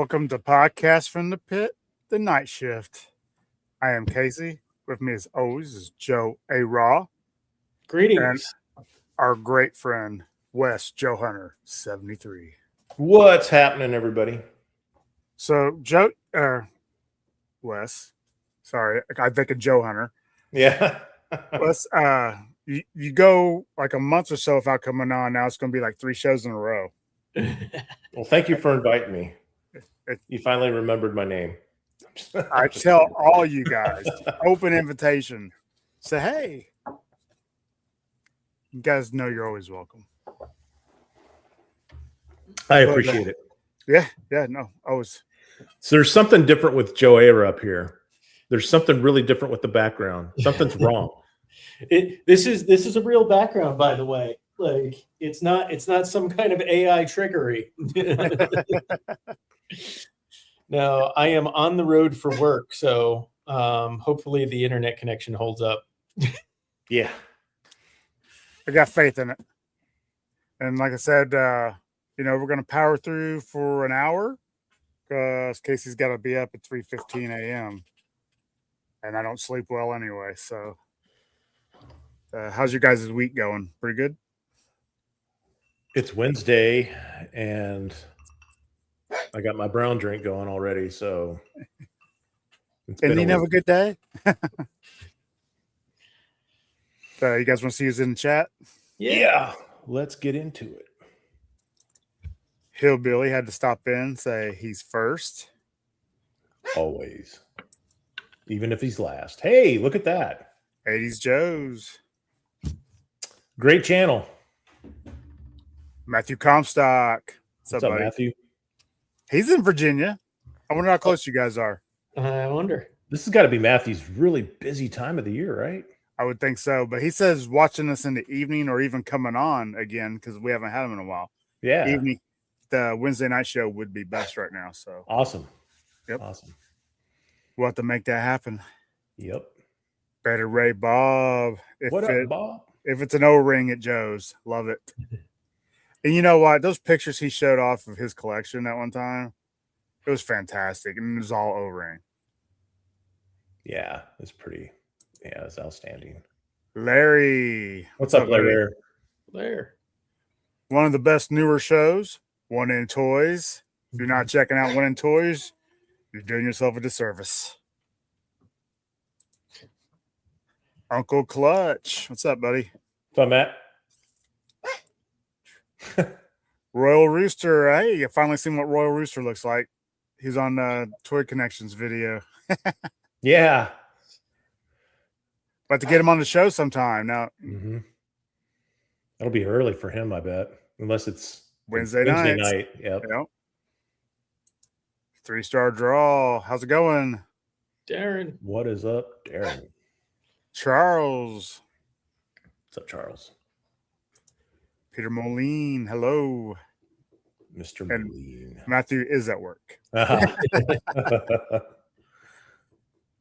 Welcome to Podcast from the Pit, the Night Shift. I am Casey. With me, as always, is Joe A. Raw. Greetings. And our great friend, Wes Joe Hunter, 73. What's happening, everybody? So, Wes, sorry, I think of Joe Hunter. Yeah. Wes, you go like a month or so without coming on. Now it's going to be like 3 shows in a row. Well, thank you for inviting me. You finally remembered my name. I tell all you guys, open invitation. Say, hey, you guys know you're always welcome. I appreciate it. Yeah, no, always. So there's something different with Joe Era up here. There's something really different with the background. Something's wrong. This is a real background, by the way. Like it's not some kind of AI trickery. No, I am on the road for work, so hopefully the internet connection holds up. Yeah. I got faith in it. And like I said, we're going to power through for an hour because Casey's got to be up at 3:15 a.m. And I don't sleep well anyway. So how's your guys' week going? Pretty good? It's Wednesday, and I got my brown drink going already, so. And you have a good day? You guys want to see who's in the chat? Yeah. Let's get into it. Hillbilly had to stop in, say he's first. Always. Even if he's last. Hey, look at that. 80s Joe's. Great channel. Matthew Comstock. What's up, Matthew? He's in Virginia. I wonder how close you guys are. I wonder. This has got to be Matthew's really busy time of the year, right? I would think so. But he says watching us in the evening or even coming on again because we haven't had him in a while. Yeah. Evening, the Wednesday night show would be best right now. So awesome. Yep. Awesome. We'll have to make that happen. Yep. Better Ray Bob. What up, Bob? If it's an O-ring at Joe's, love it. And you know what? Those pictures he showed off of his collection at one time, it was fantastic. And it was all O-ring. Yeah, it's pretty. Yeah, it's outstanding. Larry. What's up, Larry? There. One of the best newer shows, One in Toys. If you're not checking out One in Toys, you're doing yourself a disservice. Uncle Clutch. What's up, buddy? What's up, Matt? Royal Rooster. Hey, you finally seen what Royal Rooster looks like. He's on Toy Connections video. Yeah. About to get him on the show sometime. Now, That'll be early for him, I bet. Unless it's Wednesday night. Yep. 3-star draw. How's it going? Darren. What is up, Darren? Charles. What's up, Charles? Peter Moline. Hello. Mr. Moline. Matthew is at work.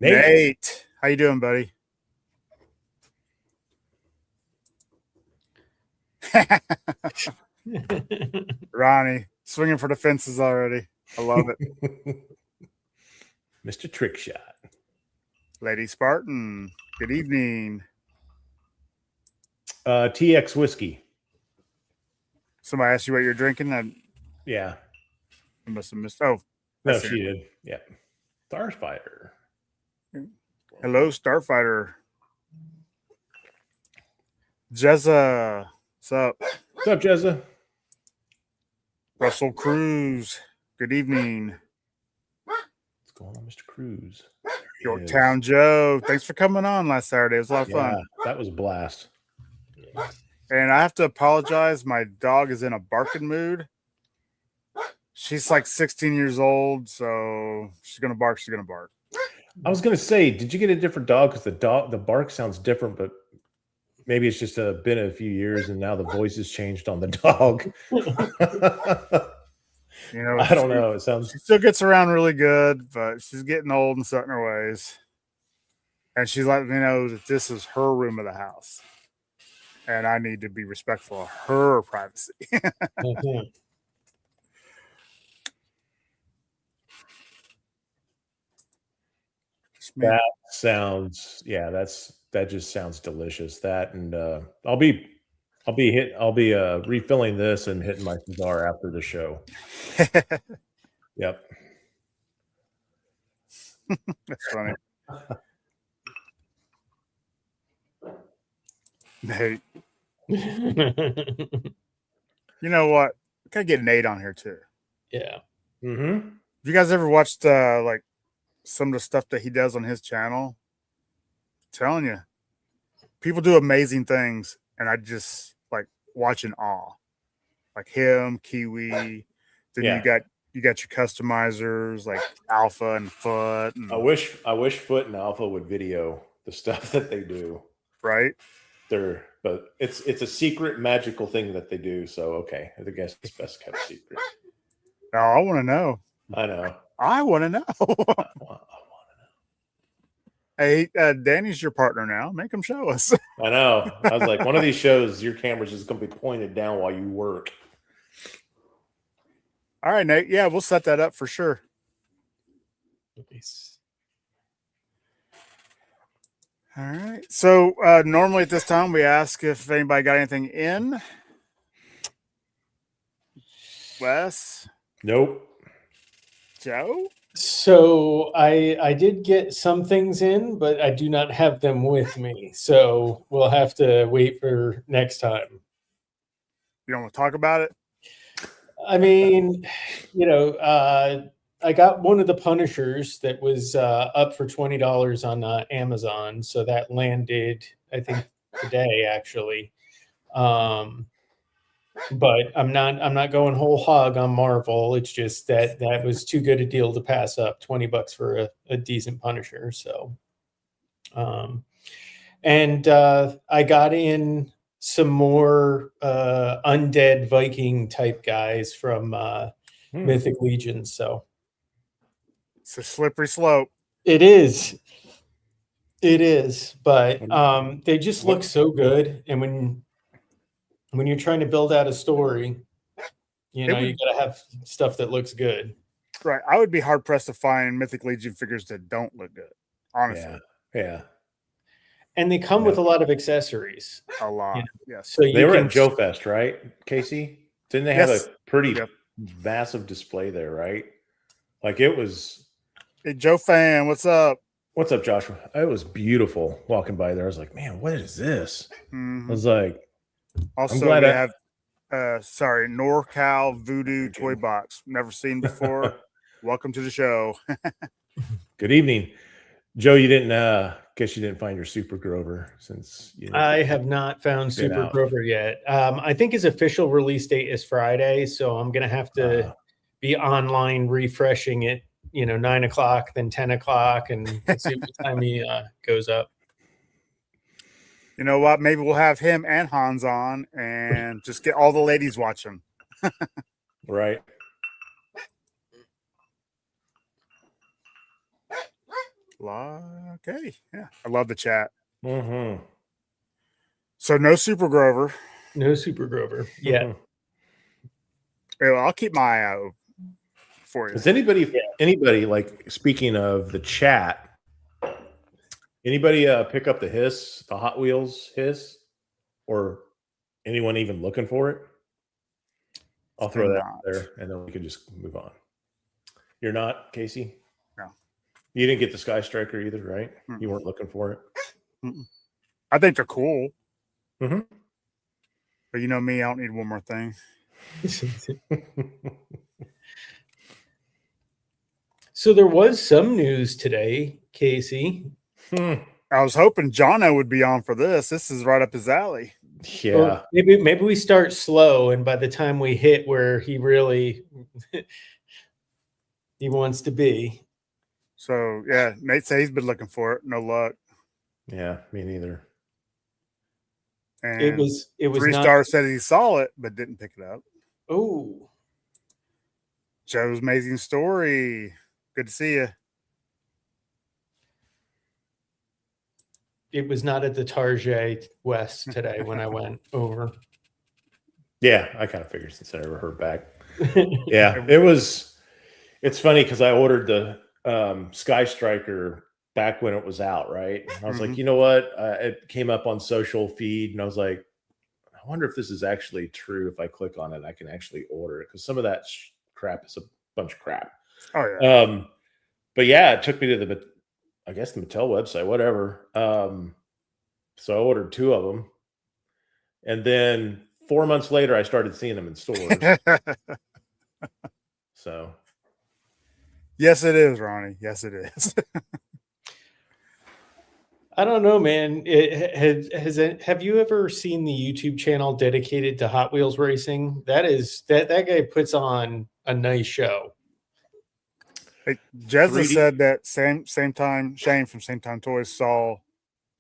Nate. How you doing, buddy? Ronnie, swinging for the fences already. I love it. Mr. Trickshot. Lady Spartan, good evening. TX Whiskey. Somebody asked you what you're drinking? Yeah. I must have missed. Oh. No, she did. Yeah. Starfighter. Hello, Starfighter. Jezza. What's up? What's up, Jezza? Russell Cruz. Good evening. What's going on, Mr. Cruz? Yorktown Joe. Thanks for coming on last Saturday. It was a lot of fun. That was a blast. And I have to apologize. My dog is in a barking mood. She's like 16 years old, so she's going to bark. She's going to bark. I was going to say, did you get a different dog? Because the bark sounds different, but maybe it's just been a few years and now the voice has changed on the dog. I don't know. It sounds. She still gets around really good, but she's getting old and set in her ways. And she's letting me know that this is her room of the house. And I need to be respectful of her privacy. me. That sounds, yeah, that just sounds delicious. That and I'll be refilling this and hitting my cigar after the show. Yep. That's funny. Nate, you know what? Gotta get Nate on here too. Yeah. Mm-hmm. Have you guys ever watched like some of the stuff that he does on his channel? I'm telling you, people do amazing things, and I just like watch in awe. Like him, Kiwi. Then Yeah. you got your customizers like Alpha and Foot. And, I wish Foot and Alpha would video the stuff that they do. right? But it's a secret magical thing that they do. So okay, I guess it's best kept secret. Oh, I want to know. I know. I want to know. I want Hey, Danny's your partner now. Make him show us. I know. I was like, one of these shows, your camera's just going to be pointed down while you work. All right, Nate. Yeah, we'll set that up for sure. Nice. All right. So normally at this time we ask if anybody got anything in. Wes, Nope. Joe. So I did get some things in, but I do not have them with me. So we'll have to wait for next time. You don't want to talk about it? I mean, I got one of the Punishers that was up for $20 on Amazon. So that landed, I think, today actually. But I'm not going whole hog on Marvel. It's just that was too good a deal to pass up. $20 for a decent Punisher. So, and I got in some more undead Viking type guys from Mythic Legion. So It's a slippery slope. it is, but they just look so good. And when you're trying to build out a story, you gotta have stuff that looks good. Right. I would be hard pressed to find Mythic Legion figures that don't look good. Honestly. Yeah. And they come with a lot of accessories. A lot. Yeah. Yes. So They were at Joe Fest, right, Casey? Didn't they have Yes. a pretty Yep. massive display there, right? Like it was. Hey, Joe Fan, what's up? What's up, Joshua? It was beautiful walking by there. I was like, man, what is this? Mhm. I was like, Also, glad we I- have NorCal Voodoo Toy Box. Never seen before. Welcome to the show. good evening, Joe. You didn't guess you didn't find your Super Grover since I have not found Super out. Grover yet. I think his official release date is Friday, so I'm gonna have to be online refreshing it. 9 o'clock, then 10 o'clock, and see what time he goes up. You know what? Maybe we'll have him and Hans on and just get all the ladies watching. right. Okay. Yeah. I love the chat. Mm-hmm. So no Super Grover. No Super Grover yet. Mm-hmm. Well, I'll keep my eye out for you. Does anybody like, speaking of the chat, anybody pick up the Hot Wheels hiss, or anyone even looking for it? I'll throw that out there and then we can just move on. You're not, Casey? No. You didn't get the Sky Striker either, right? Mm-mm. You weren't looking for it? Mm-mm. I think they're cool. Mm-hmm. But you know me, I don't need one more thing. So there was some news today, Casey. I was hoping Jono would be on for this. This is right up his alley. Yeah. Well, maybe we start slow, and by the time we hit where he really he wants to be. So yeah, Nate said he's been looking for it. No luck. Yeah, me neither. And It was 3 not, stars said he saw it but didn't pick it up. Oh, Joe's amazing story. Good to see you. it was not at the Target West today when I went over. Yeah, I kind of figured since I never heard back. Yeah, it's funny because I ordered the Sky Striker back when it was out, right? And I was like, Mhm. you know what? It came up on social feed, and I was like, I wonder if this is actually true. If I click on it, I can actually order it because some of that crap is a bunch of crap. Oh yeah. But yeah, it took me to the, I guess the Mattel website, whatever. So I ordered 2 of them, and then 4 months later, I started seeing them in stores. So Yes, it is, Ronnie. Yes, it is. I don't know, man. Have you ever seen the YouTube channel dedicated to Hot Wheels racing? That guy puts on a nice show. Hey, Jezza 3D said that same time Shane from Same Time Toys saw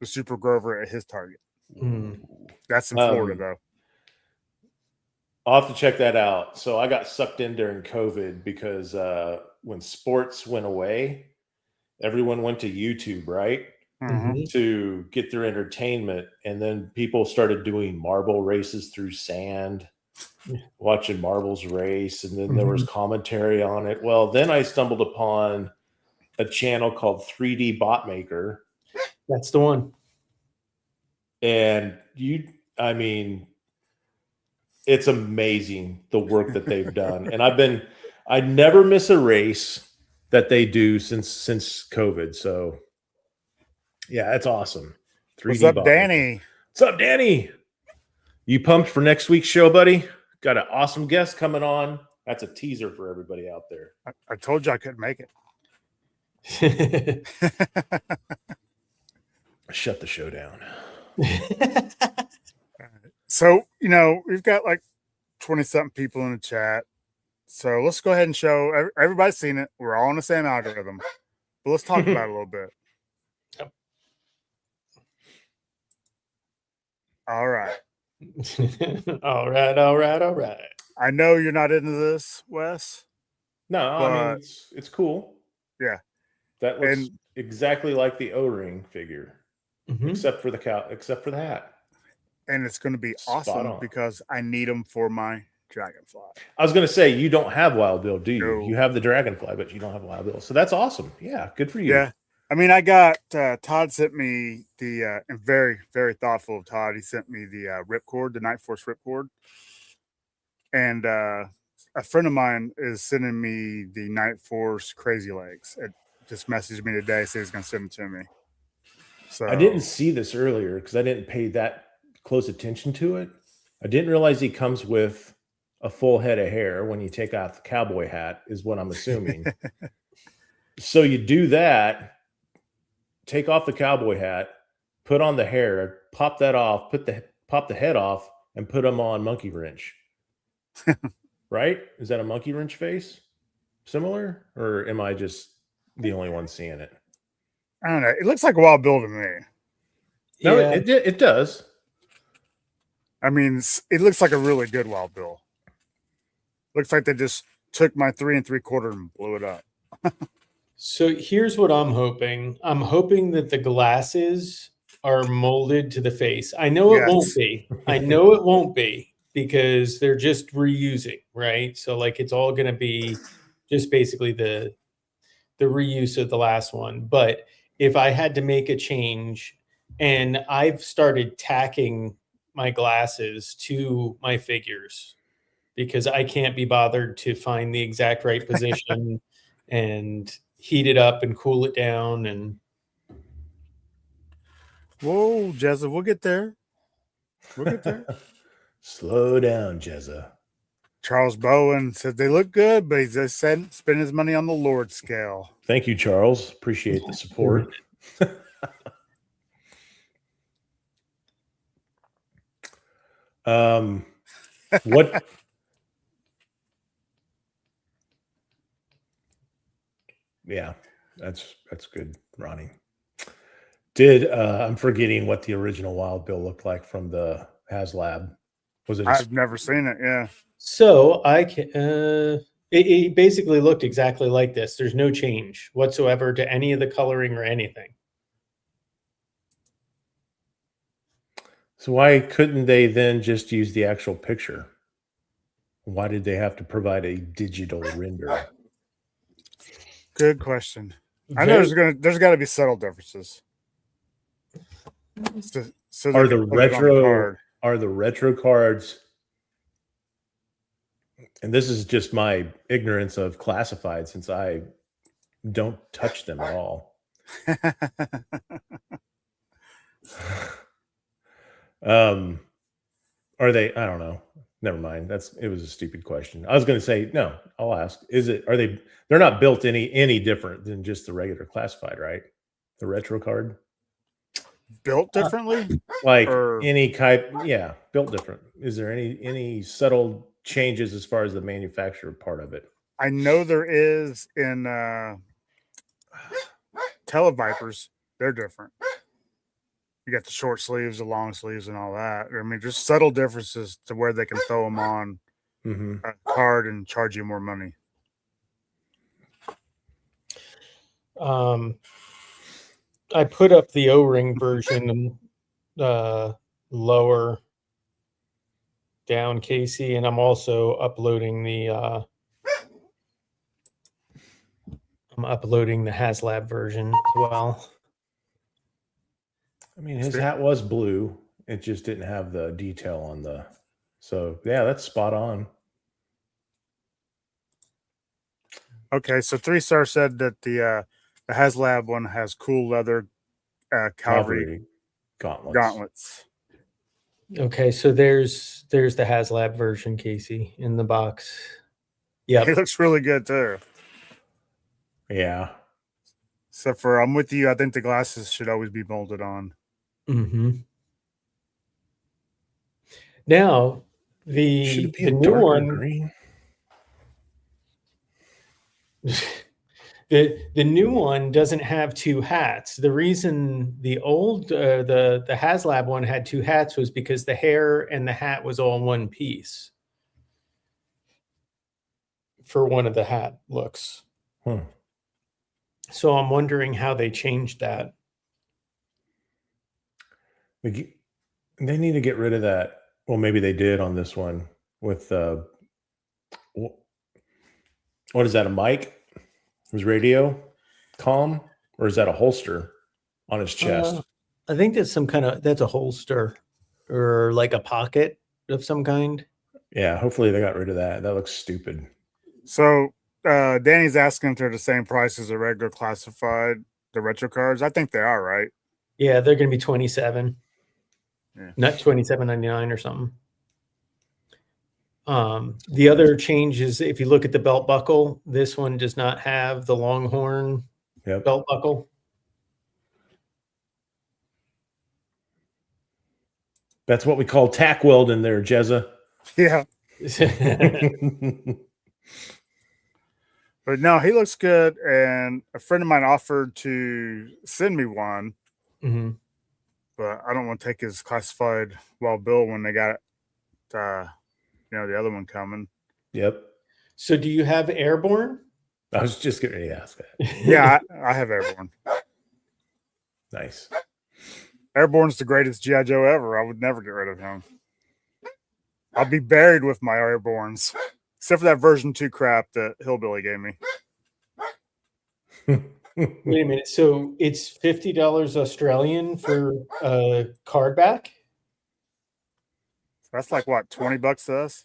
the Super Grover at his Target. Mm. That's in Florida though. I'll have to check that out. So I got sucked in during COVID because when sports went away, everyone went to YouTube, right? Mhm. To get their entertainment. And then people started doing marble races through sand, watching marbles race. And then there was commentary on it. Well, then I stumbled upon a channel called 3D Bot Maker. That's the one. And I mean, it's amazing the work that they've done. And I never miss a race that they do since COVID. So yeah, it's awesome. 3D What's up, Bot Danny? Maker. What's up, Danny? You pumped for next week's show, buddy? Got an awesome guest coming on. That's a teaser for everybody out there. I told you I couldn't make it. Shut the show down. So, we've got like 20-something people in the chat. So let's go ahead and show everybody's seen it. We're all on the same algorithm. But let's talk about it a little bit. Yep. All right. All right. I know you're not into this, Wes. No, I mean it's cool. Yeah. That looks exactly like the O-ring figure. Except for the hat. And it's going to be awesome because I need them for my Dragonfly. I was going to say, you don't have Wild Bill, do you? No. You have the Dragonfly, but you don't have Wild Bill. So that's awesome. Yeah, good for you. Yeah. I mean, I got Todd sent me the and very, very thoughtful of Todd. He sent me the ripcord, the Night Force ripcord. And a friend of mine is sending me the Night Force Crazy Legs. It just messaged me today, said he's going to send it to me. So I didn't see this earlier because I didn't pay that close attention to it. I didn't realize he comes with a full head of hair when you take off the cowboy hat, is what I'm assuming. So you do that, take off the cowboy hat, put on the hair, pop that off, pop the head off, and put them on Monkey Wrench. Right? Is that a Monkey Wrench face? Similar? Or am I just the only one seeing it? I don't know. It looks like a Wild Bill to me. No, Yeah. it does. I mean, it looks like a really good Wild Bill. Looks like they just took my 3 3/4 and blew it up. So here's what I'm hoping. I'm hoping that the glasses are molded to the face. I know it won't be. I know it won't be because they're just reusing, right? So like it's all going to be just basically the reuse of the last one. But if I had to make a change, and I've started tacking my glasses to my figures because I can't be bothered to find the exact right position and heat it up and cool it down. And whoa, Jezza, we'll get there. We'll get there. Slow down, Jezza. Charles Bowen said they look good, but he just said spend his money on the Lord scale. Thank you, Charles. Appreciate the support. What? Yeah, that's good, Ronnie. I'm forgetting what the original Wild Bill looked like from the HasLab. Was it? I've never seen it. Yeah. So I can. It basically looked exactly like this. There's no change whatsoever to any of the coloring or anything. So why couldn't they then just use the actual picture? Why did they have to provide a digital render? Good question. I know very- there's got to be subtle differences. So they Are can the put it on retro card. are the retro cards, and this is just my ignorance of classified since I don't touch them at all. Are they? I don't know. Never mind. It was a stupid question. I was going to say no. I'll ask. Are they? They're not built any different than just the regular classified, right? The retro card, Built differently? like Or- any type. Yeah, built different. Is there any subtle changes as far as the manufacturer part of it? I know there is in Televipers. They're different. You got the short sleeves, the long sleeves, and all that. I mean, just subtle differences to where they can throw them on Mm-hmm. a card and charge you more money. I put up the O-ring version, lower down, Casey, and I'm also uploading the HasLab version as well. I mean, his hat was blue. It just didn't have the detail on the. So yeah, that's spot on. Okay, so 3-star said that the HasLab one has cool leather cavalry gauntlets. Okay, so there's the HasLab version, Casey, in the box. He Yep. looks really good too. Yeah. Except for I'm with you. I think the glasses should always be molded on. Mm-hmm. Now Should it be the a new darker one. green? The new one doesn't have two hats. The reason the old the HasLab one had two hats was because the hair and the hat was all in one piece for one of the hat looks. So I'm wondering how they changed that. They need to get rid of that. Well, maybe they did on this one with what is that? A mic? His radio comm, or is that a holster on his chest? I think that's that's a holster or like a pocket of some kind. Yeah, hopefully they got rid of that. That looks stupid. So Danny's asking if they're the same price as the regular classified, the retro cards. I think they are, right? Yeah, they're going to be 27. Yeah. Not $27.99 or something. The other change is if you look at the belt buckle, this one does not have the Longhorn belt buckle. That's what we call tack welding there, Jezza. Yeah. But no, he looks good. And a friend of mine offered to send me one, Mm-hmm. but I don't want to take his classified Wild Bill when they got the other one coming. Yep. So do you have Airborne? I was just getting ready to ask that. Yeah, I have Airborne. Nice. Airborne's the greatest G.I. Joe ever. I would never get rid of him. I'll be buried with my Airbornes, except for that version 2 crap that Hillbilly gave me. Wait a minute. So it's $50 Australian for a card back? That's like what, $20 to us?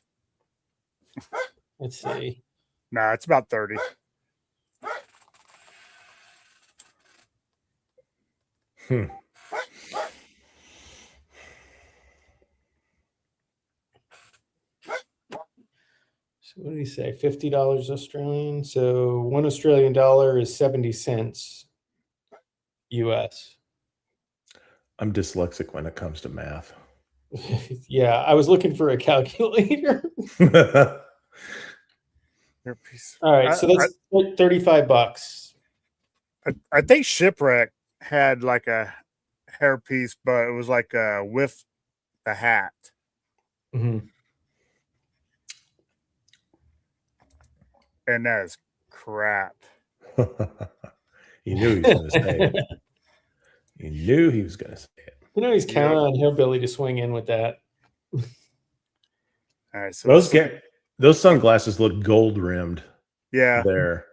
Let's see. Nah, it's about 30. So what did he say? $50 Australian. So $1 Australian is 70 cents US. I'm dyslexic when it comes to math. Yeah, I was looking for a calculator. All right, so that's $35. I think Shipwreck had like a hairpiece, but it was like with the hat. Mm-hmm. And that is crap. He knew he was going to say it. He knew he was going to say it. You know, he's counting on Hillbilly to swing in with that. All right, so those sunglasses look gold rimmed. yeah. There.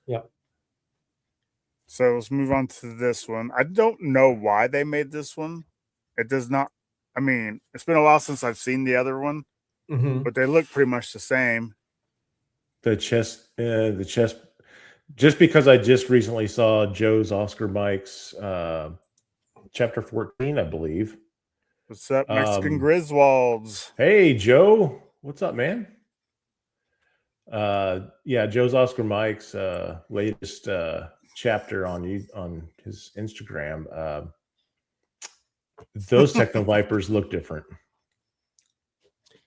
Yeah. So let's move on to this one. I don't know why they made this one. It does not. I mean, it's been a while since I've seen the other one, Mhm. but they look pretty much the same. The chest. Just because I just recently saw Joe's Oscar Mike's chapter 14, I believe. What's up, Mexican Um, Griswolds? Hey, Joe, what's up, man? Yeah, Joe's Oscar Mike's latest chapter on his Instagram. Those Techno Vipers look different.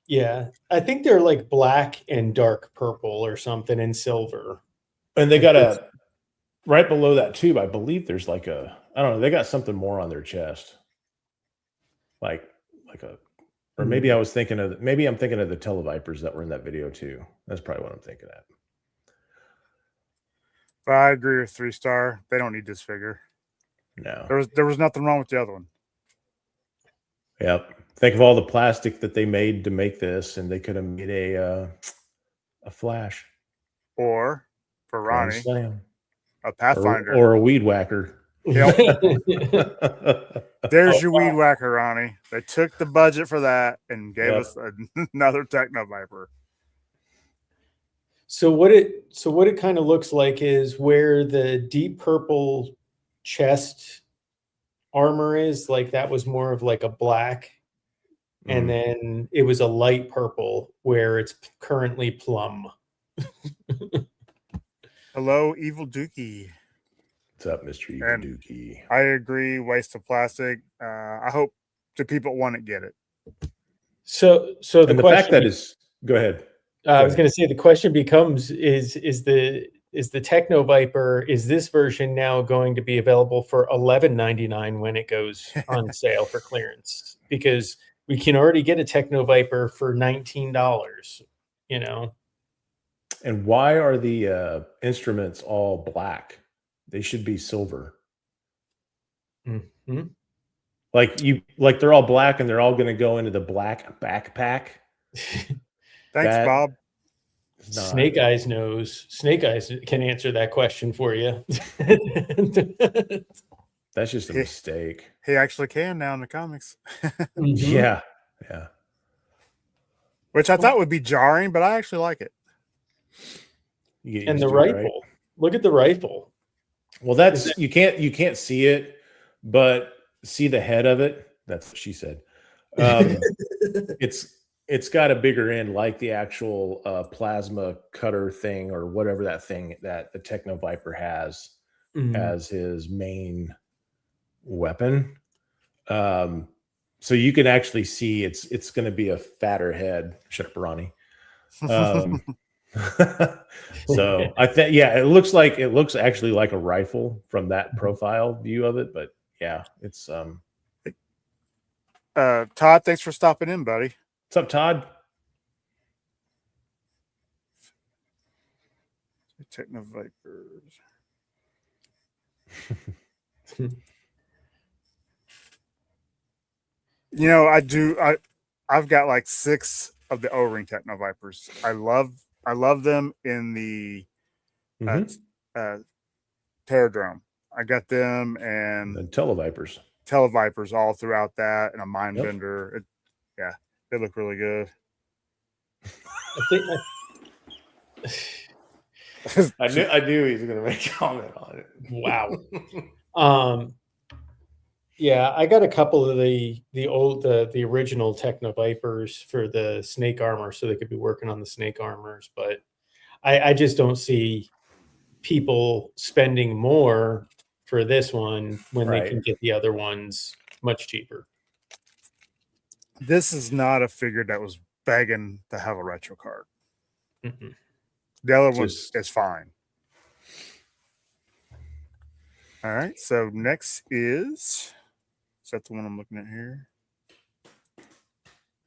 Yeah, I think they're like black and dark purple or something and silver. And they got a right below that tube, I believe there's like a, I don't know, they got something more on their chest. Like a, or maybe I'm thinking of the Televipers that were in that video too. That's probably what I'm thinking of. But I agree with 3-star. They don't need this figure. No. There was nothing wrong with the other one. Yep. Think of all the plastic that they made to make this, and they could have made a Flash Or for Grand Ronnie, Slam, a Pathfinder. or a Weed Whacker. There's your Weed Whacker, Ronnie. They took the budget for that and gave us another Techno Viper. So what it kind of looks like is where the deep purple chest armor is, like that was more of like a black, and then it was a light purple where it's currently plum. Hello, Evil Dookie. What's up, Mr. Evil And Dookie? I agree. Waste of plastic. I hope the people want to get it. So And the fact that is, go ahead. I was going to say the question becomes: is the Techno Viper, is this version now going to be available for $11.99 when it goes on sale for clearance? Because we can already get a Techno Viper for $19. You know. And why are the instruments all black? They should be silver. Mm-hmm. Like they're all black and they're all going to go into the black backpack. Thanks, Bob. Snake Eyes knows. Snake Eyes can answer that question for you. That's just a mistake. He actually can now in the comics. Mm-hmm. Yeah. Which I thought would be jarring, but I actually like it. And the rifle. Right? Look at the rifle. Well, that's you can't see it, but see the head of it. That's what she said. It's got a bigger end, like the actual plasma cutter thing or whatever that thing that the Techno Viper has as his main weapon. So you can actually see it's going to be a fatter head. Shut up, Ronnie. So I think, yeah, it looks actually like a rifle from that profile view of it, but yeah, it's Todd, thanks for stopping in, buddy. What's up, Todd? Techno Vipers. You know, I've got like 6 of the O-ring Techno Vipers. I love them in the Terradrome. I got them and the Televipers all throughout that, and a Mindbender. Yeah, they look really good. I knew he was going to make a comment on it. Wow. Yeah, I got a couple of the original Techno Vipers for the snake armor, so they could be working on the snake armors. But I just don't see people spending more for this one when they can get the other ones much cheaper. This is not a figure that was begging to have a retro card. Mm-hmm. The other one is fine. All right, so next is that the one I'm looking at here?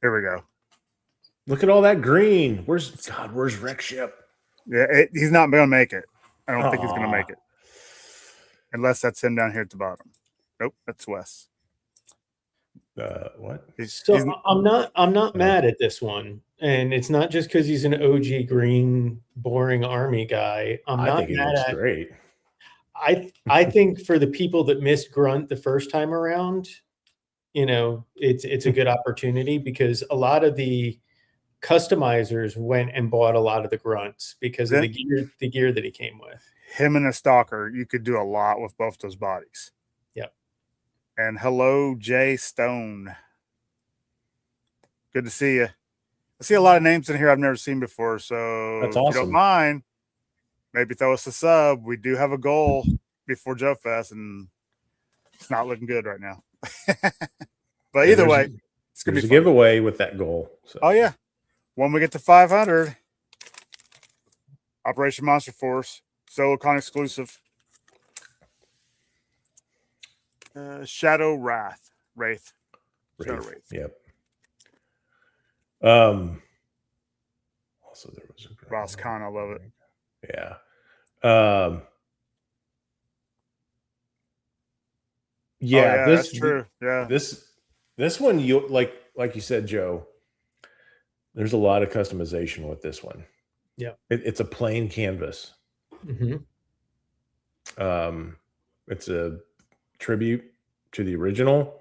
Here we go. Look at all that green. Where's Wreck Ship? Yeah, he's not going to make it. I don't think he's going to make it. Unless that's him down here at the bottom. Nope, that's Wes. What? I'm not mad at this one. And it's not just because he's an OG green, boring army guy. I think he looks great. I think for the people that missed Grunt the first time around, it's a good opportunity because a lot of the customizers went and bought a lot of the Grunts because of the gear that he came with. Him and a Stalker, you could do a lot with both those bodies. Yep. And hello, Jay Stone. Good to see you. I see a lot of names in here I've never seen before. So That's if you awesome. don't mind, maybe throw us a sub. We do have a goal before Joe Fest, and it's not looking good right now. But either way, it's gonna be a fun. giveaway with that goal. So. Oh yeah, when we get to 500, Operation Monster Force SoloCon exclusive. Shadow Wraith. Shadow Wraith. Yep. Also, there was a Ross Khan, I love it. Yeah. Yeah, that's true. Yeah. This one, you like you said, Joe. There's a lot of customization with this one. Yeah, it's a plain canvas. Mm-hmm. It's a tribute to the original,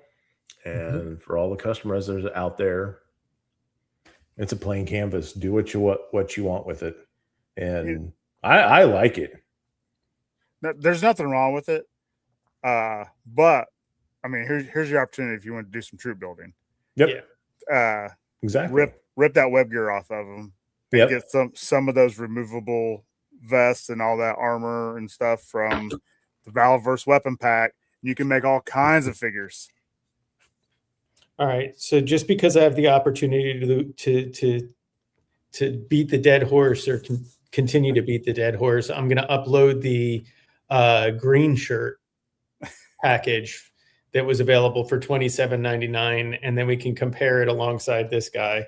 and for all the customers that are out there, it's a plain canvas. Do what you want with it, and I like it. There's nothing wrong with it, but I mean, here's your opportunity if you want to do some troop building. Yep. Exactly. Rip that web gear off of them. Yep. Get some of those removable vests and all that armor and stuff from the Valveverse weapon pack. You can make all kinds of figures. All right. So just because I have the opportunity to beat the dead horse or continue to beat the dead horse, I'm going to upload the green shirt package that was available for $27.99, and then we can compare it alongside this guy.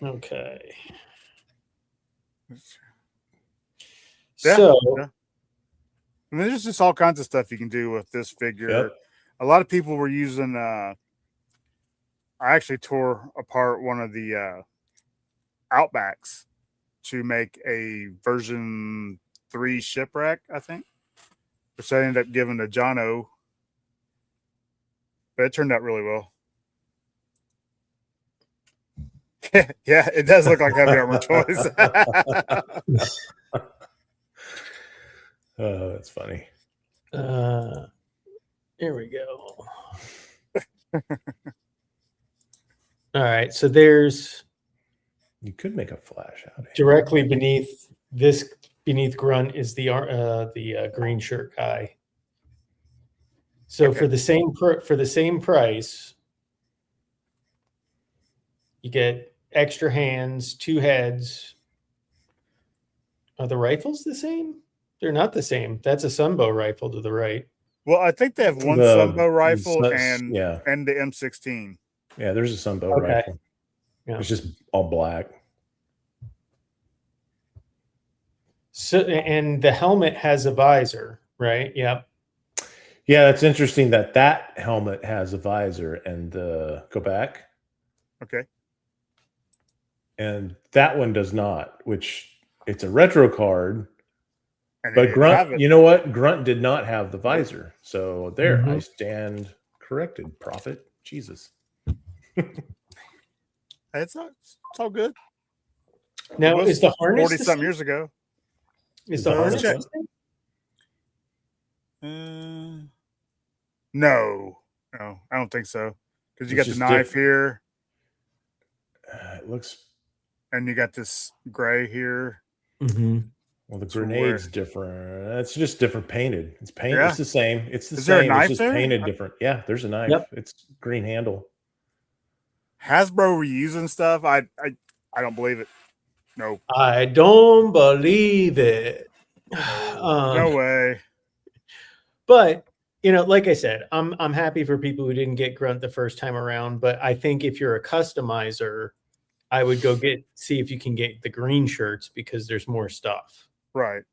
Okay. Yeah, so yeah. I mean, there's just all kinds of stuff you can do with this figure. Yep. A lot of people were using I actually tore apart one of the Outbacks to make a version 3 shipwreck, I think, which I ended up giving to Jono, but it turned out really well. Yeah, it does look like heavy armor toys. Oh, that's funny. Here we go. All right, so there's You could make a flash out of it. directly beneath Grunt is the green shirt guy. So Okay. for the same price, you get extra hands, 2 heads. Are the rifles the same? They're not the same. That's a Sunbow rifle to the right. Well, I think they have one Sunbow rifle and the M16. Yeah, there's a Sunbow rifle. Yeah. It's just all black. So, and the helmet has a visor, right? Yep. Yeah, that's interesting that helmet has a visor and go back. Okay. And that one does not, which it's a retro card. And But Grunt, you know what? Grunt did not have the visor. So there, I stand corrected, Prophet. Jesus. It's all good. Now, is the harness 40-something years ago? Is the harness check. the same? No, I don't think so. Because you It's got the just knife here, It looks and you got this gray here. Mm-hmm. well. The So grenade's different. It's just different painted. It's painted. Yeah. It's the same. It's the Is there a same. knife It's just there? painted different. Yeah, there's a knife. Yep. It's green handle. Hasbro reusing stuff. I don't believe it. No, I don't believe it. no way. But like I said, I'm happy for people who didn't get Grunt the first time around. But I think if you're a customizer, I would go see if you can get the green shirts because there's more stuff. Right.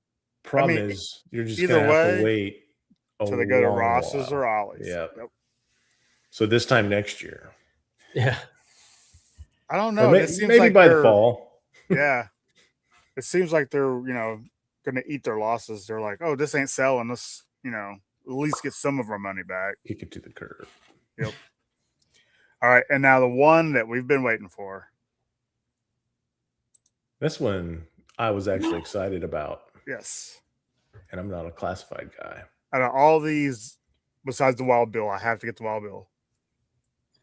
Problem is, you're just either gonna have way, to wait So they go to long Ross's while. or Ollie's. Yeah. Yep. So this time next year. Yeah. I don't Or know. It seems maybe like by the they're fall. yeah. It seems like they're going to eat their losses. They're like, oh, this ain't selling. Let's at least get some of our money back. Kick it to the curb. Yep. All right, and now the one that we've been waiting for. This one I was actually excited about, Yes. and I'm not a classified guy. Out of all these, besides the Wild Bill, I have to get the Wild Bill.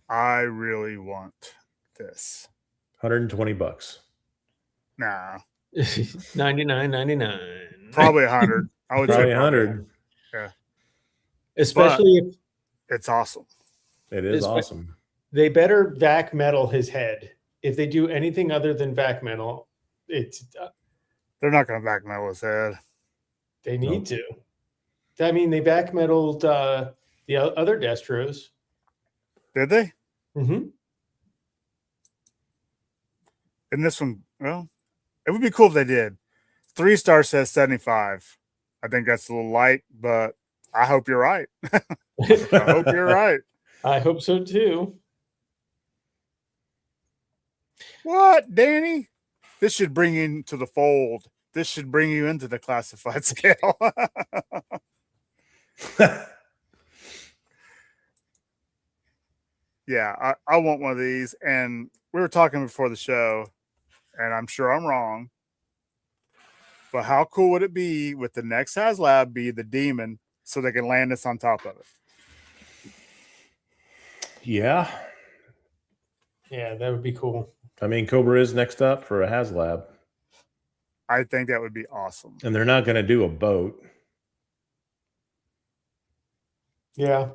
I really want this. $120. Nah, 99.99. probably 100. I would Probably say 100. Especially if It's awesome. It is It's- awesome. they better vac metal his head. If they do anything other than vac metal, it's They're not going to back metal his head. they need to. I mean, they vac metaled the other Destros. Did they? Mm-hmm. And this one, well, it would be cool if they did. 3-star says 75. I think that's a little light, but I hope you're right. I hope you're right. I hope so too. What, Danny? This should bring you into the fold. This should bring you into the classified scale. Yeah, I want one of these. And we were talking before the show, and I'm sure I'm wrong. But how cool would it be with the next HasLab be the demon so they can land this on top of it? Yeah. Yeah, that would be cool. I mean, Cobra is next up for a HasLab, I think that would be awesome. and they're not going to do a boat. Yeah.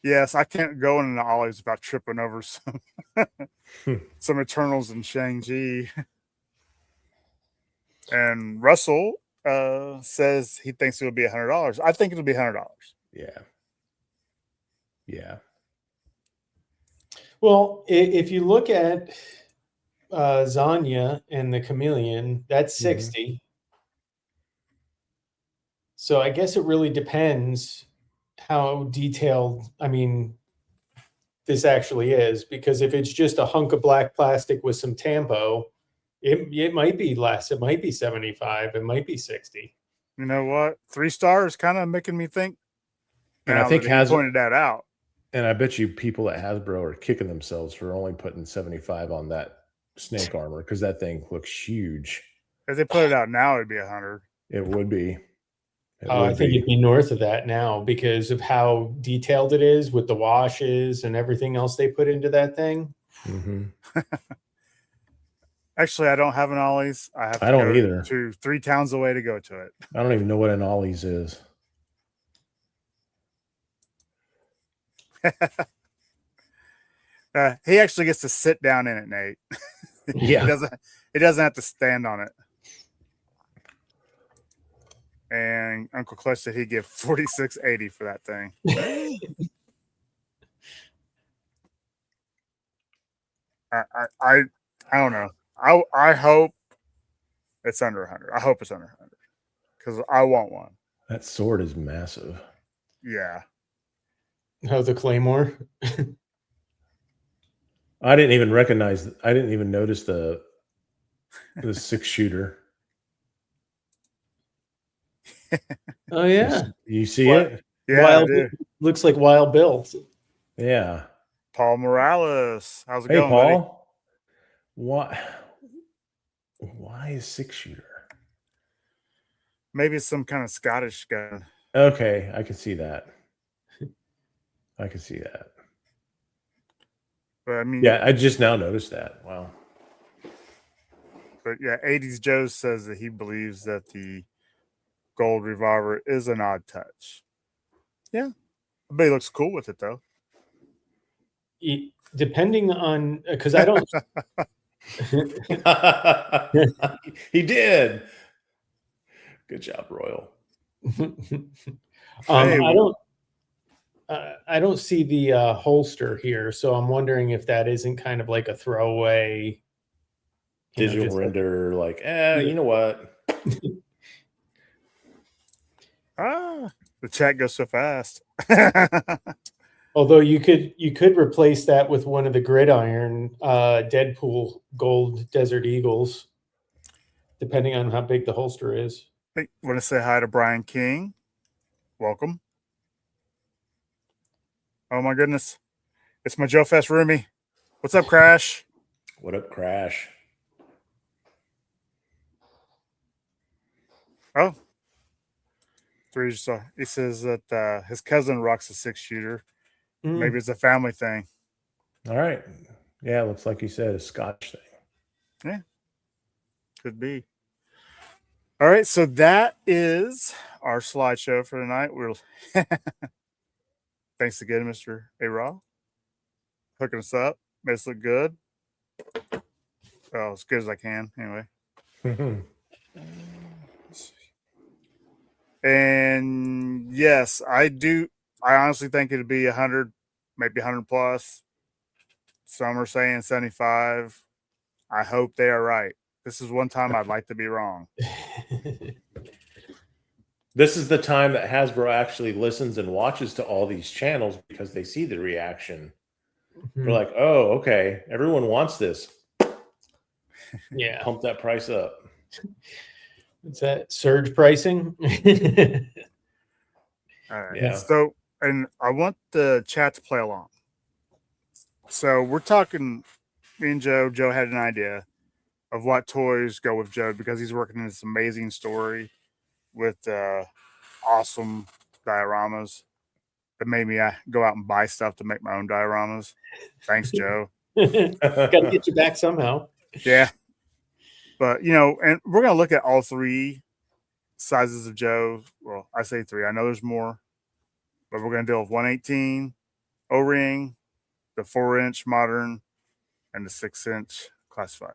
Yes, I can't go in the Ollies without tripping over some some Eternals and Shang-Chi. And Russell says he thinks it'll be $100. I think it'll be $100. Yeah. Yeah. Well, if you look at Zanya and the Chameleon, that's 60. So I guess it really depends how detailed, I mean, this actually is, because if it's just a hunk of black plastic with some tampo, it might be less. It might be 75. It might be 60. You know what? 3-star is kind of making me think. And I now think that he pointed that out. And I bet you people at Hasbro are kicking themselves for only putting 75 on that snake armor, because that thing looks huge. If they put it out now, it'd be 100. It would be. I think it'd be north of that now because of how detailed it is with the washes and everything else they put into that thing. Mm-hmm. Actually, I don't have an Ollie's. I have to don't go either. to 3 towns away to go to it. I don't even know what an Ollie's is. He actually gets to sit down in it, Nate. Yeah. He doesn't have to stand on it. And Uncle Clutch said he'd give $46.80 for that thing. I don't know. I hope it's under 100. I hope it's under 100 because I want one. That sword is massive. Yeah. Oh, the Claymore. I didn't even notice the 6-shooter. Oh yeah, You see What? it? Yeah. Wild, I do. looks like Wild Bill. Yeah. Paul Morales. How's it Hey, going, buddy? Paul. Why is 6-shooter? Maybe it's some kind of Scottish gun. Okay, I can see that. I can see that. But I mean, Yeah, I just now noticed that. Wow. But yeah, 80s Joe says that he believes that the gold revolver is an odd touch. Yeah. But he looks cool with it though. Depending on, because I don't. He did. Good job, Royal. I don't see the holster here, so I'm wondering if that isn't kind of like a throwaway Digital render, you know what? The chat goes so fast. Although you could replace that with one of the gridiron Deadpool gold Desert Eagles, depending on how big the holster is. Hey, want to say hi to Brian King. Welcome. Oh my goodness. It's my Joe Fest roomie. What's up, Crash? What up, Crash? Oh. He says that his cousin rocks a 6-shooter. Maybe it's a family thing. All right. Yeah, looks like you said a Scotch thing. Yeah. Could be. All right, so that is our slideshow for tonight. We'll thanks again, Mr. A-Raw. Hooking us up. Made us look good. Well, as good as I can, anyway. And yes, I honestly think it'd be 100, maybe 100 plus. Some are saying 75. I hope they are right. This is one time I'd like to be wrong. This is the time that Hasbro actually listens and watches to all these channels because they see the reaction. They're like, oh, okay, everyone wants this. Yeah. Pump that price up. Is that surge pricing? All right. Yeah. So, and I want the chat to play along. So we're talking, me and Joe had an idea of what toys go with Joe because he's working in this amazing story with awesome dioramas that made me go out and buy stuff to make my own dioramas. Thanks, Joe. Got to get you back somehow. Yeah. But, and we're going to look at all three sizes of Joe. Well, I say three. I know there's more. But we're going to deal with 118 O-ring, the 4-inch modern, and the 6-inch classified.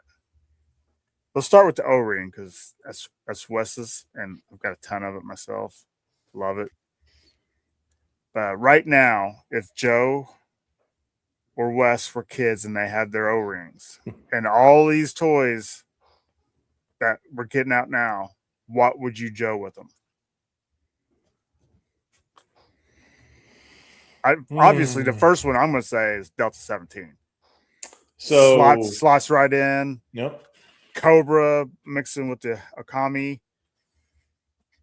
Let's start with the O-ring because that's Wes's, and I've got a ton of it myself. Love it. But right now, if Joe or Wes were kids and they had their O-rings and all these toys that we're getting out now, what would you Joe with them? Obviously, the first one I'm going to say is Delta 17. So slots right in. Yep. Cobra mixing with the Akami.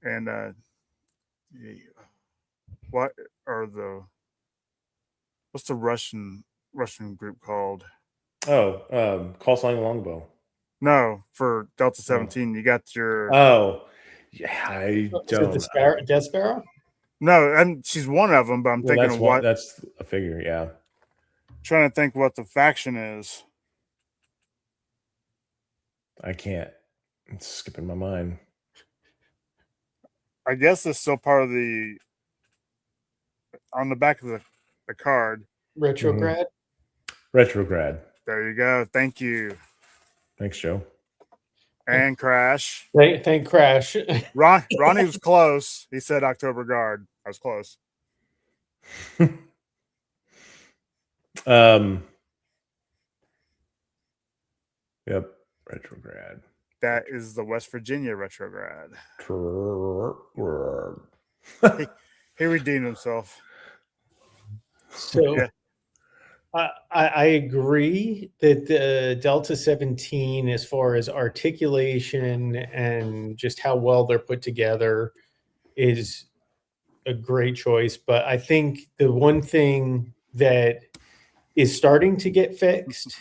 And what's the Russian group called? Oh, Call Sign Longbow. No, for Delta 17, you got your. Oh, yeah, I don't. Is it Death Sparrow? No, and she's one of them, but I'm thinking of what. That's a figure, yeah. Trying to think what the faction is. I can't. It's skipping my mind. I guess it's still part of the. On the back of the card. Retrograd? Retrograd. There you go. Thank you. Thanks, Joe. And Crash. Thank Crash. Ronnie was close. He said October Guard. I was close. Yep. Retrograd. That is the West Virginia Retrograd. He redeemed himself. So Yeah. I agree that the Delta 17, as far as articulation and just how well they're put together, is a great choice. But I think the one thing that is starting to get fixed,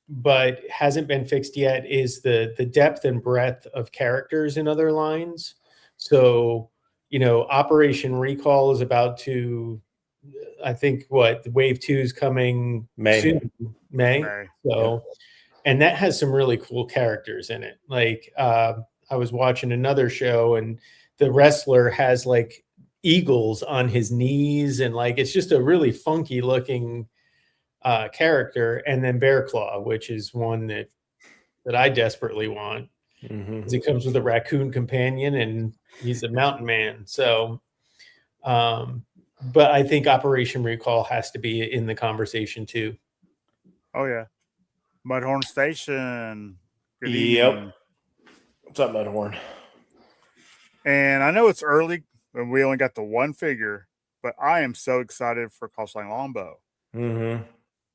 but hasn't been fixed yet, is the depth and breadth of characters in other lines. So, Operation Recall is about to, I think, Wave 2 is coming soon, May. So, and that has some really cool characters in it. Like, I was watching another show, and the wrestler has like eagles on his knees, and like it's just a really funky looking character. And then Bear Claw, which is one that I desperately want. Mm-hmm. He comes with a raccoon companion, and he's a mountain man. So, but I think Operation Recall has to be in the conversation too. Oh yeah, Mudhorn Station. Good evening. What's up, Mudhorn? And I know it's early, and we only got the one figure, but I am so excited for Call Sign Longbow. Mm-hmm.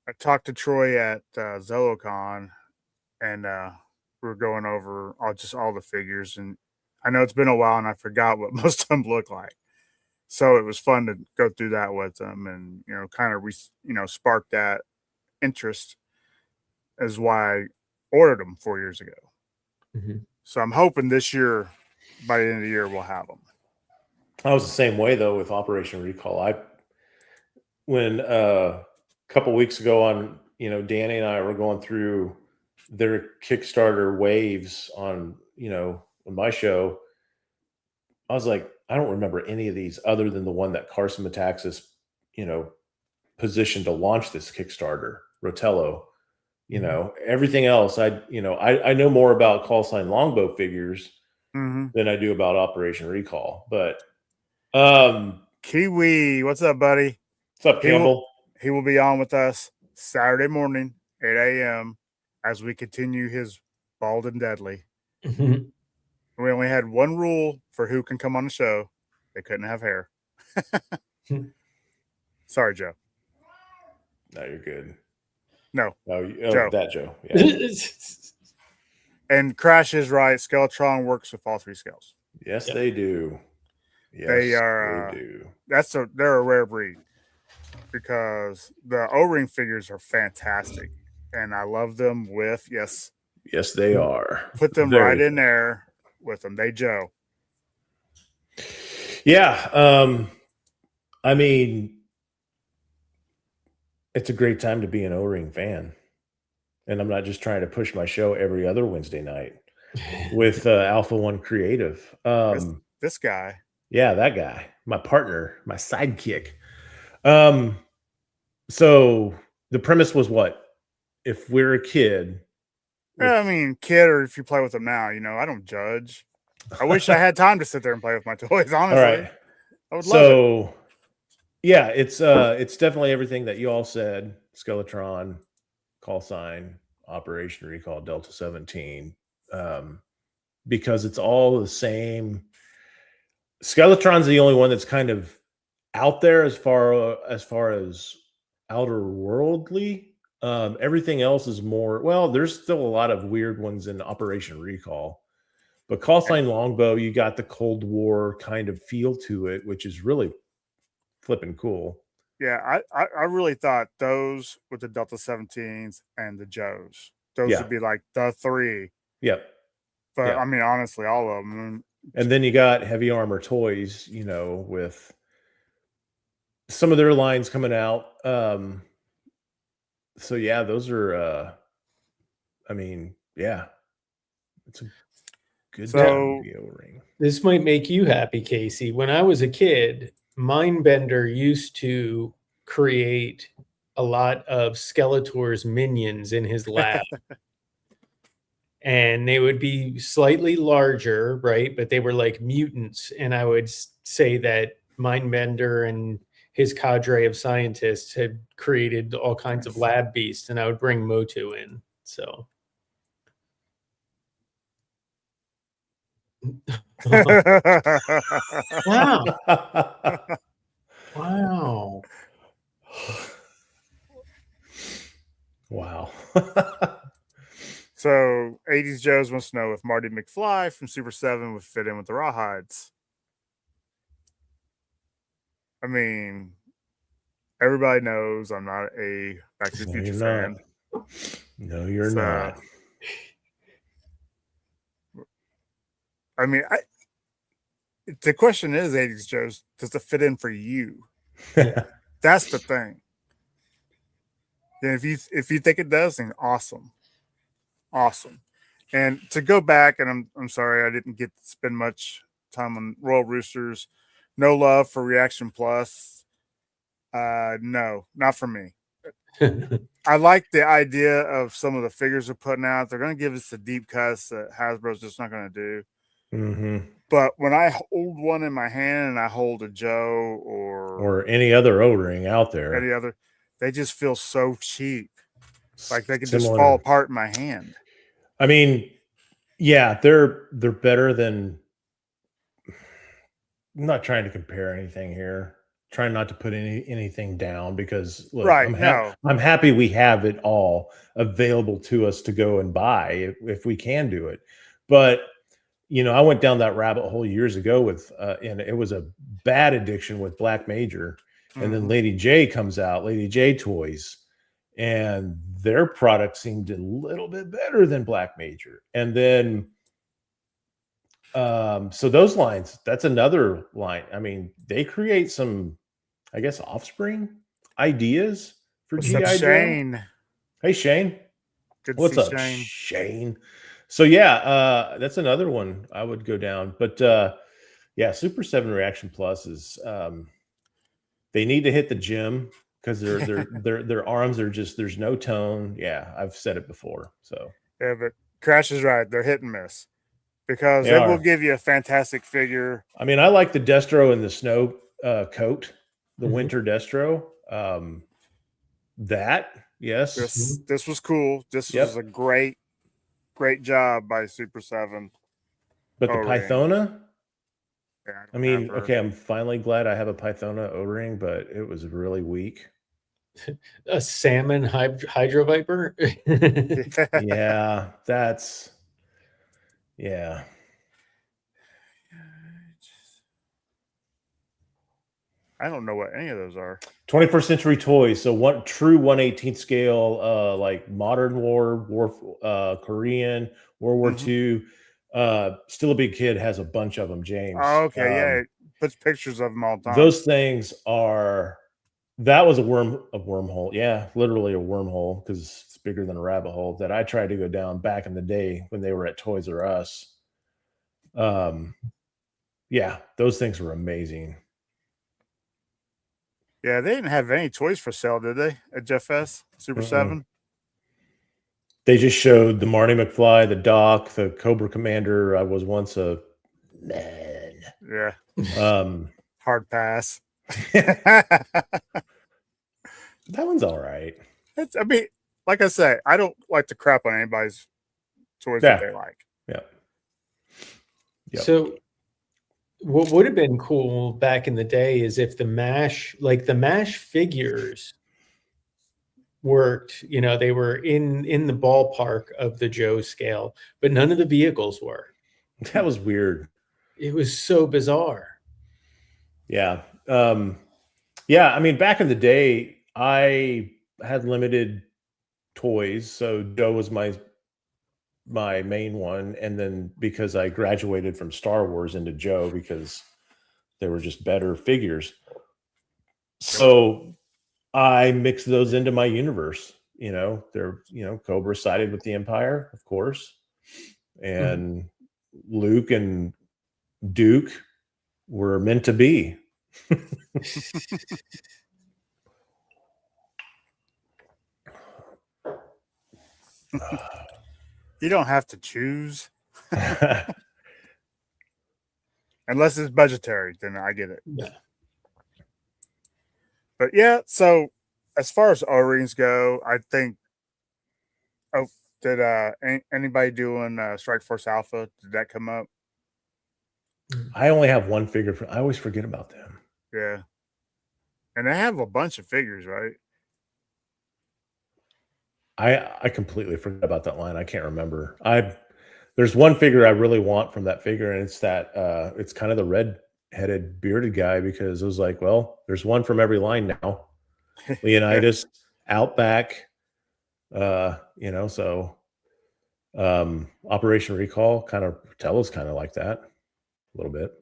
I talked to Troy at ZoloCon, and we were going over all the figures. And I know it's been a while, and I forgot what most of them look like. So it was fun to go through that with them, and kind of spark that interest. Is why I ordered them 4 years ago. Mhm. So I'm hoping this year, by the end of the year, we'll have them. I was the same way though with Operation Recall. When a couple weeks ago on, Danny and I were going through their Kickstarter waves on, on my show, I was like, I don't remember any of these other than the one that Carson Metaxas, positioned to launch this Kickstarter, Rotello. Everything else, I know more about Call Sign Longbow figures than I do about Operation Recall. But Kiwi, what's up, buddy? what's up, Campbell? He will be on with us Saturday morning, 8 a.m. as we continue his Bald and Deadly. Mhm. We only had one rule for who can come on the show. They couldn't have hair. Sorry, Joe. No, you're good. No. Joe. That Joe. Yeah. And Crash is right. Skeletron works with all three scales. Yes, they do. Yes, they are. They do. They're a rare breed because the O-ring figures are fantastic, and I love them with Yes, they are. Put them right in there with them. They Joe. Yeah. I mean, it's a great time to be an O-ring fan. And I'm not just trying to push my show every other Wednesday night with Alpha One Creative. This guy. Yeah, that guy. My partner, my sidekick. So the premise was what? If we're a kid. I mean, kid, or if you play with them now, I don't judge. I wish I had time to sit there and play with my toys, honestly. All right. I would love it. Yeah, it's definitely everything that you all said. Skeletron, Call Sign, Operation Recall, Delta 17, because it's all the same. Skeletron's the only one that's kind of out there as far as outer worldly. Everything else is more, well, there's still a lot of weird ones in Operation Recall, but Call Sign Longbow, you got the Cold War kind of feel to it, which is really flipping cool. Yeah, I really thought those with the Delta 17s and the Joes, those would be like the three. Yep. But I mean, honestly, all of them. And then you got Heavy Armor Toys, with some of their lines coming out. So yeah, those are I mean, yeah. It's a good time to be O-ring. This might make you happy, Casey. When I was a kid, Mindbender used to create a lot of Skeletor's minions in his lab. And they would be slightly larger, right? But they were like mutants. And I would say that Mindbender and his cadre of scientists had created all kinds of lab beasts, and I would bring Motu in. So wow. Wow. Wow. So 80s Joes wants to know if Marty McFly from Super 7 would fit in with the Rawhides. I mean, everybody knows I'm not a Back to the Future fan. No, you're not. I mean, the question is, 80s Joes, does it fit in for you? That's the thing. And if you think it does, then awesome. And to go back, and I'm sorry I didn't get to spend much time on Royal Roosters. No love for Reaction Plus. No, not for me. I like the idea of some of the figures they're putting out. They're going to give us the deep cuts that Hasbro's just not going to do. Mm-hmm. But when I hold one in my hand and I hold a Joe or any other O-ring out there, they just feel so cheap. Like they can just fall apart in my hand. I mean, yeah, they're better than. I'm not trying to compare anything here. trying not to put anything down because look, Right, no. I'm happy we have it all available to us to go and buy if we can do it. But you know, I went down that rabbit hole years ago with and it was a bad addiction with Black Major. And then Mhm. Lady J comes out, Lady J Toys, and their product seemed a little bit better than Black Major. And then so those lines, that's another line. I mean, they create some, I guess, offspring ideas for What's up, GI Joe. Shane? Hey Shane, Good to what's see up, Shane. Shane? So yeah, that's another one I would go down. But yeah, Super 7 Reaction Plus is they need to hit the gym because their arms are just there's no tone. Yeah, I've said it before. So Yeah, but Crash is right. They're hit and miss because They they will are. give you a fantastic figure. I mean, I like the Destro in the snow coat, the Mhm. winter Destro. That yes, This was cool. This Yep. was a great job by Super 7. but the O-ring. Pythona. Yeah, I mean, have her. okay, I'm finally glad I have a Pythona O-ring, but it was really weak. A salmon hydro viper. Yeah, that's yeah. I don't know what any of those are. 21st Century Toys. So one true 1/18 scale, like modern war, Korean, World War Mhm. II. Still a Big Kid has a bunch of them, James. Oh, okay, yeah, it puts pictures of them all the time. Those things are that was a wormhole. Yeah, literally a wormhole because it's bigger than a rabbit hole that I tried to go down back in the day when they were at Toys R Us. Yeah, those things were amazing. Yeah, they didn't have any toys for sale, did they? At Jeff Fest, Super Mm-mm. 7? They just showed the Marty McFly, the Doc, the Cobra Commander. I was once a man. Yeah, Um, hard pass. that one's all right. I mean, like I say, I don't like to crap on anybody's toys Yeah. that they like. Yeah. Yep. So what would have been cool back in the day is if the MASH figures worked, you know, they were in the ballpark of the Joe scale, but none of the vehicles were. That was weird. It was so bizarre. Yeah. Yeah, I mean, back in the day, I had limited toys, so Joe was my main one, and then because I graduated from Star Wars into Joe because they were just better figures, so I mixed those into my universe. You know, they're Cobra sided with the Empire, of course, and Luke and Duke were meant to be. You don't have to choose unless it's budgetary. Then I get it. Yeah. But yeah, so as far as O-rings go, I think. Oh, did anybody doing Strike Force Alpha? Did that come up? I only have one figure. I always forget about them. Yeah, and they have a bunch of figures, right? I completely forgot about that line. I can't remember. There's one figure I really want from that figure, and it's that it's kind of the red-headed bearded guy because it was like, well, there's one from every line now. Leonidas, Outback, so Operation Recall, kind of Tella's kind of like that a little bit.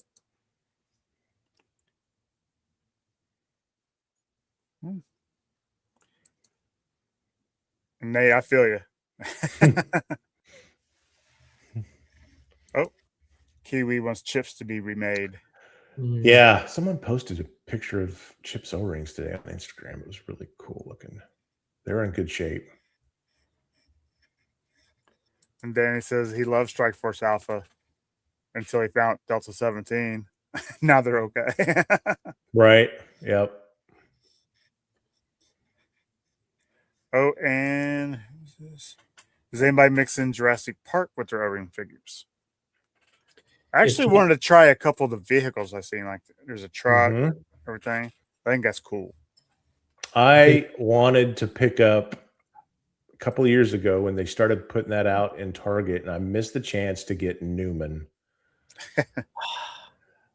Nay, I feel you. Oh, Kiwi wants Chips to be remade. Yeah, someone posted a picture of Chips O-rings today on Instagram. It was really cool looking. They're in good shape. And Danny says he loves Strike Force Alpha until he found Delta 17. Now they're okay. Right. Yep. Oh, and who's this? Does anybody mix in Jurassic Park with their O-ring figures? I actually wanted to try a couple of the vehicles I've seen. Like there's a truck, everything. I think that's cool. I wanted to pick up a couple of years ago when they started putting that out in Target, and I missed the chance to get Newman.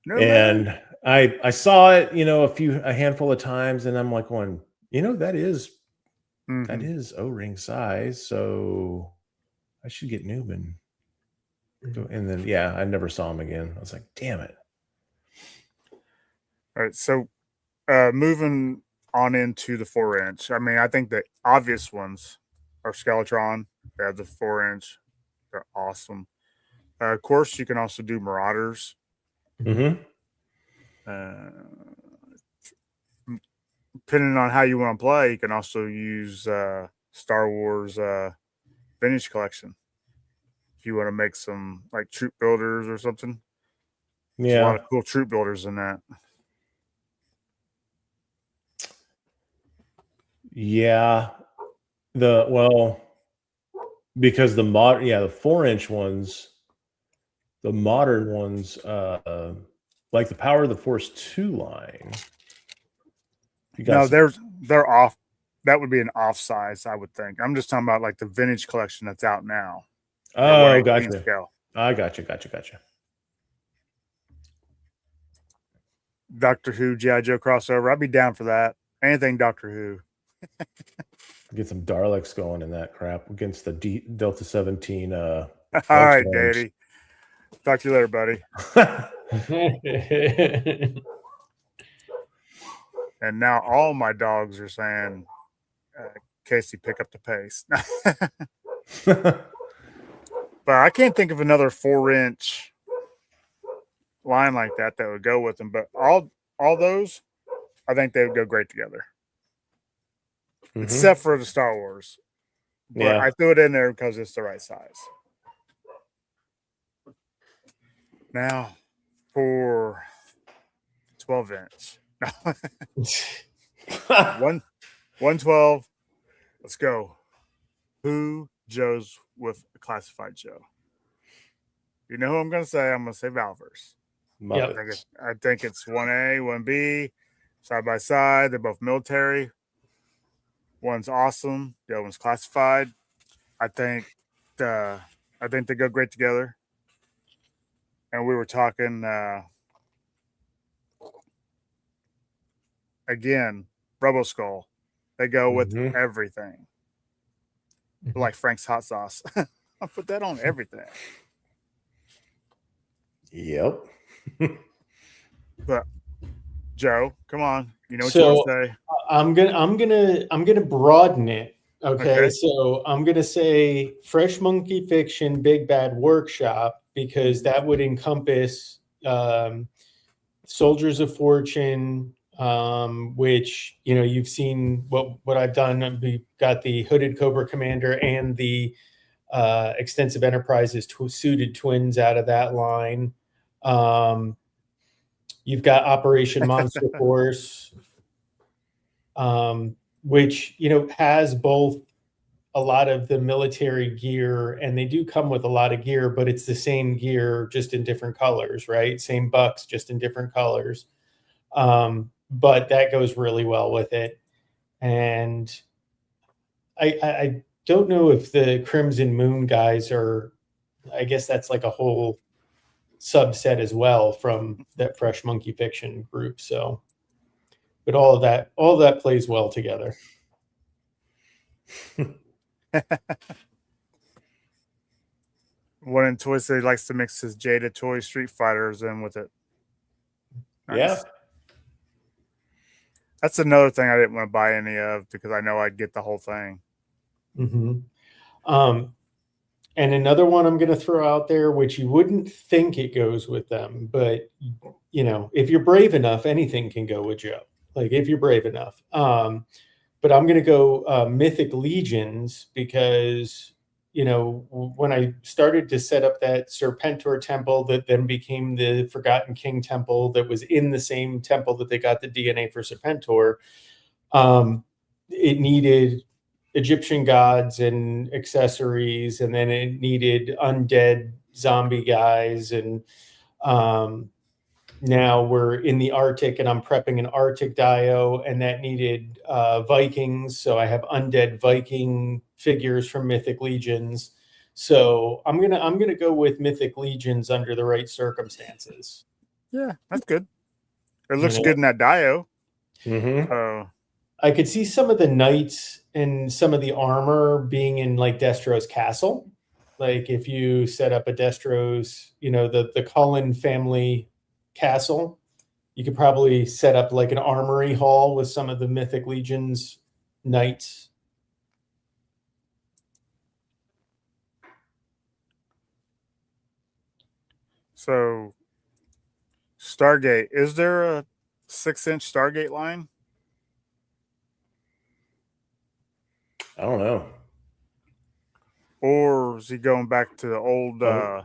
No, man. And I saw it, a handful of times, and I'm like going, that is Mhm. O-ring size, so I should get Newman. And then I never saw him again. I was like, damn it. All right, so moving on into the 4-inch. I mean, I think the obvious ones are Skeletron. They have the 4-inch. They're awesome. Of course, you can also do Marauders. Mm-hmm. Depending on how you want to play, you can also use Star Wars Vintage Collection. If you want to make some like troop builders or something. There's a lot Yeah. of cool troop builders in that. Yeah. Because the 4-inch ones, the modern ones, like the Power of the Force 2 line. No, they're off. That would be an off size, I would think. I'm just talking about like the vintage collection that's out now. Oh, gotcha. Scale. I gotcha. Doctor Who, G.I. Joe crossover. I'd be down for that. Anything Doctor Who. Get some Daleks going in that crap against the Delta 17. All right, Daddy. Talk to you later, buddy. And now all my dogs are saying, Casey, pick up the pace. But I can't think of another 4-inch line like that would go with them. But all those, I think they would go great together. Mm-hmm. Except for the Star Wars. But I threw it in there because it's the right size. Now for 12-inch. 112. Let's go. Who Joe's with a classified Joe? You know who I'm going to say? I'm going to say Valverse. Yep. I think it's 1A, 1B, side by side. They're both military. One's awesome. The other one's classified. I think they go great together. And we were talking again, Robo Skull. They go with everything. Like Frank's hot sauce. I'll put that on everything. Yep. But Joe, come on. You know what you want to say. I'm gonna broaden it. Okay. So I'm gonna say Fresh Monkey Fiction, Big Bad Workshop, because that would encompass Soldiers of Fortune, which you've seen what I've done. We've got the Hooded Cobra Commander and the Extensive Enterprises suited twins out of that line. You've got Operation Monster Force, which has both a lot of the military gear, and they do come with a lot of gear, but it's the same gear just in different colors, right? Same bucks, just in different colors. But that goes really well with it. And I don't know if the Crimson Moon guys are, I guess that's like a whole subset as well from that Fresh Monkey Fiction group. So, but all of that plays well together. One in Toy City likes to mix his Jada Toy Street Fighters in with it. Nice. Yeah. That's another thing I didn't want to buy any of because I know I'd get the whole thing. Mm-hmm. And another one I'm going to throw out there, which you wouldn't think it goes with them, but if you're brave enough, anything can go with Joe. Like if you're brave enough. But I'm going to go Mythic Legions because, when I started to set up that Serpentor temple that then became the Forgotten King temple that was in the same temple that they got the DNA for Serpentor, it needed Egyptian gods and accessories, and then it needed undead zombie guys, and now we're in the Arctic and I'm prepping an Arctic dio, and that needed Vikings. So I have undead Viking figures from Mythic Legions. So I'm gonna go with Mythic Legions under the right circumstances. Yeah, that's good. It You looks know? good in that dio. Mm-hmm. I could see some of the knights and some of the armor being in like Destro's castle. Like if you set up a Destro's, the Cullen family castle, you could probably set up like an armory hall with some of the Mythic Legions knights. So Stargate, is there a 6-inch Stargate line? I don't know. Or is he going back to the old there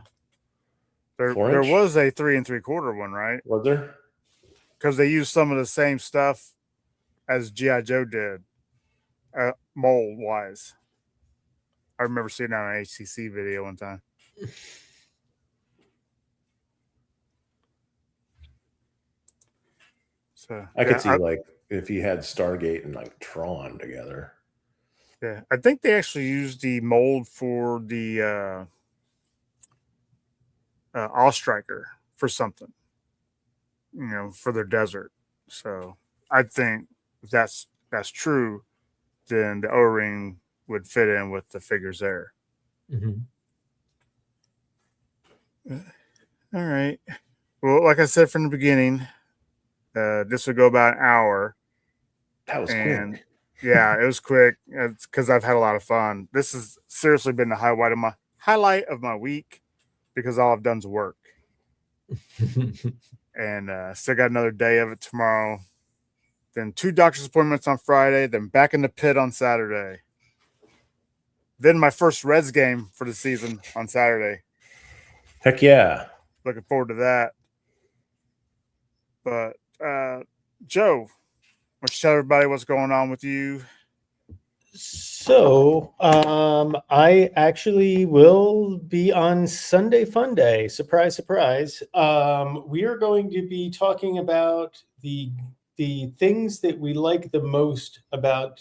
4-inch? was a 3 3/4 one, right? Was there? Because they used some of the same stuff as G.I. Joe did, mold wise. I remember seeing that on an HCC video one time. So I could see like if you had Stargate and like Tron together. Yeah, I think they actually used the mold for the Allstriker for something, for their desert. So I think if that's true, then the O-ring would fit in with the figures there. Mm-hmm. All right. Well, like I said from the beginning, this would go about an hour. That was quick. Yeah, it was quick. It's because I've had a lot of fun. This has seriously been the highlight of my week because all I've done is work. And still got another day of it tomorrow. Then 2 doctor's appointments on Friday. Then back in the pit on Saturday. Then my first Reds game for the season on Saturday. Heck yeah. Looking forward to that. But Joe, why don't you tell everybody what's going on with you? So I actually will be on Sunday Fun Day. Surprise, surprise. We are going to be talking about the things that we like the most about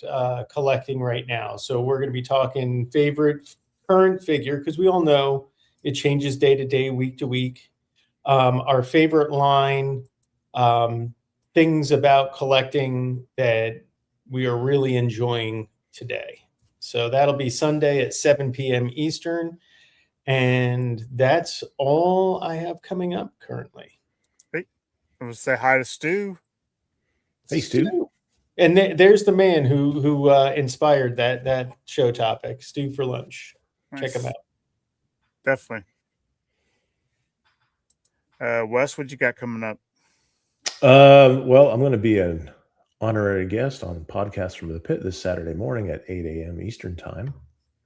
collecting right now. So we're going to be talking favorite current figure, because we all know it changes day to day, week to week. Our favorite line, things about collecting that we are really enjoying today. So that'll be Sunday at 7 p.m. Eastern. And that's all I have coming up currently. Hey, I want to say hi to Stu. Hey, Stu. And there's the man who inspired that show topic, Stu for Lunch. Nice. Check him out. Definitely. Wes, what you got coming up? Well, I'm going to be an honorary guest on Podcast from the Pit this Saturday morning at 8 a.m. Eastern time.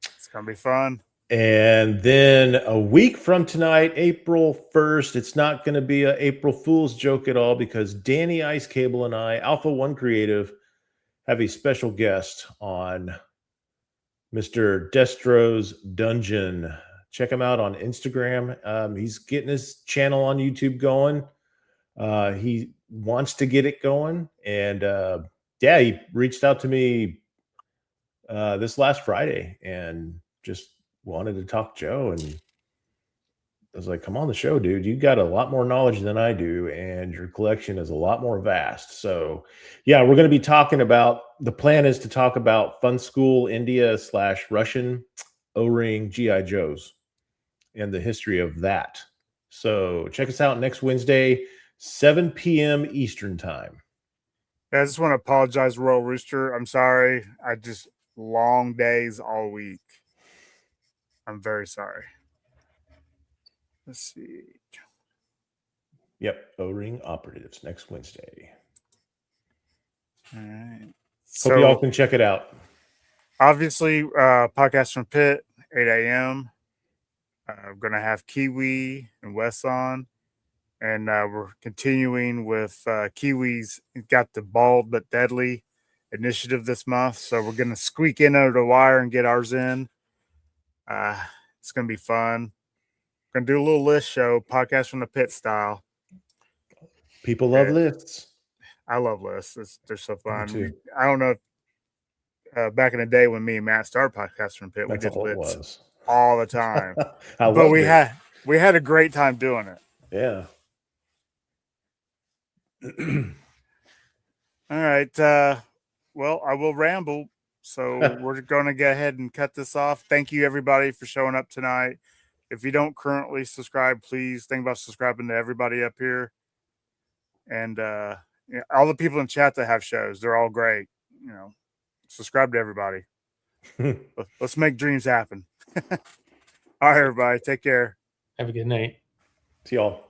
It's going to be fun. And then a week from tonight, April 1st, it's not going to be an April Fool's joke at all, because Danny Ice Cable and I, Alpha One Creative, have a special guest on Mr. Destro's Dungeon. Check him out on Instagram. He's getting his channel on YouTube going. He wants to get it going. And he reached out to me this last Friday and just wanted to talk Joe. And I was like, come on the show, dude. You got a lot more knowledge than I do, and your collection is a lot more vast. So yeah, we're going to be talking about, the plan is to talk about Fun School India / Russian O-ring G.I. Joes and the history of that. So check us out next Wednesday, 7 p.m. Eastern time. Yeah, I just want to apologize, Royal Rooster. I'm sorry. I just long days all week. I'm very sorry. Let's see. Yep, O-ring Operatives next Wednesday. All right. Hope y'all can check it out. Obviously, Podcast from Pit, 8 a.m. We're going to have Kiwi and Wes on. And we're continuing with Kiwi's got the Bald But Deadly initiative this month. So we're going to squeak in under the wire and get ours in. It's going to be fun. We're going to do a little list show, Podcast from the Pit style. People love Yeah. lists. I love lists. They're so fun. too. I don't know if, back in the day when me and Matt started Podcast from Pit, we That's did all it lists was. all the time. I But loved we it. had a great time doing it. Yeah. All right. Well, I will ramble. So we're going to go ahead and cut this off. Thank you, everybody, for showing up tonight. If you don't currently subscribe, please think about subscribing to everybody up here. And yeah, all the people in chat that have shows, they're all great. Subscribe to everybody. Let's make dreams happen. All right, everybody. Take care. Have a good night. See y'all.